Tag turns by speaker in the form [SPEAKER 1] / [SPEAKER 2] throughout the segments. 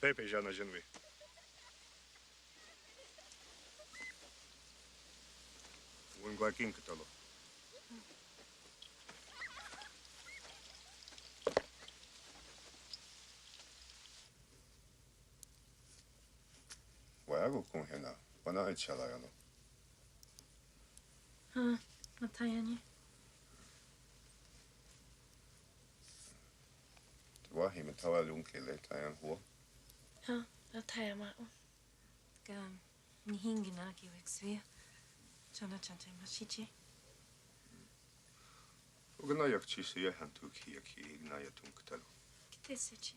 [SPEAKER 1] pepe já na genui. Un guaquin que talo. Wago com hena, wana e chala yano.
[SPEAKER 2] Matayani.
[SPEAKER 1] Wahi me tawa lunkele tayan huo.
[SPEAKER 2] Matayama. Gam nihingina ki wexvia. Chana chante mashichi.
[SPEAKER 1] Ugana yak chisi ya hantu ki yaki igna ya tunkatalo.
[SPEAKER 2] Kite sechi.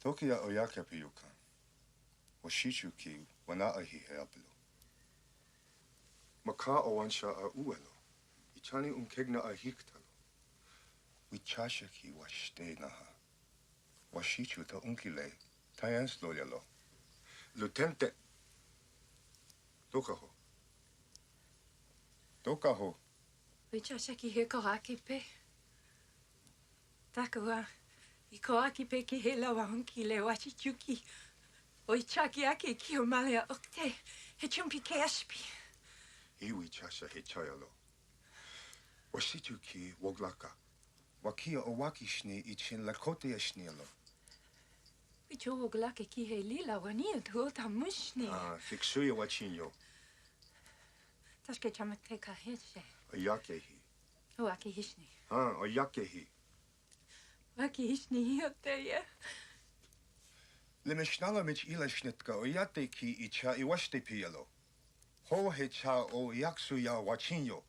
[SPEAKER 1] Toki ya oyaka piyuka. Washichu ki wana ahi heapelo. Maka owansha a uelo. Ichani kegna a hiktalo. Wichasha ki washte naha. Washichu ta unkile. Tayan slolyalo. Lutente. Dokaho. Dokaho.
[SPEAKER 2] Wichasha ki he kohaki pe. Takawa. Ikoaki pe ki he lawa unkile washichuki. Oichaki ake ki o malea okte. He chumpi ke ashpi.
[SPEAKER 1] Iwi chasha he chayalo. Washichu ki woglaka. Wakia owaki shni ichin lakote yashnialo.
[SPEAKER 2] Wicho woglake ki he lila wania tuota mushni.
[SPEAKER 1] Fiksuya wachinyo.
[SPEAKER 2] Tashke chamate ka heshe.
[SPEAKER 1] Oyakehi.
[SPEAKER 2] Oaki hishni.
[SPEAKER 1] Oyakehi.
[SPEAKER 2] Waki hishni hioteya.
[SPEAKER 1] Lemeshnala mich ila shnitka oyate ki icha iwashte piyalo. Ho he cha o yaksuya wachinyo.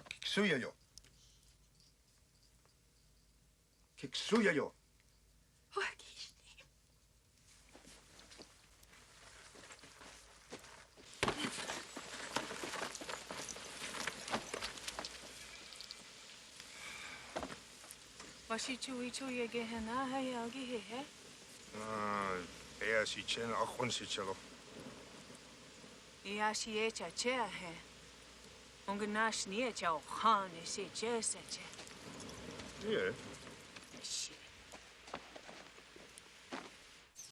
[SPEAKER 1] Kiksuya yo. Kiksuya yo.
[SPEAKER 2] Waki hishni. Washichu ichu yege hena hai algi he.
[SPEAKER 1] Si chen achon si chelo.
[SPEAKER 2] Iashi echa chea he. Unganash ni echa o khan se che se che.
[SPEAKER 1] Yeah.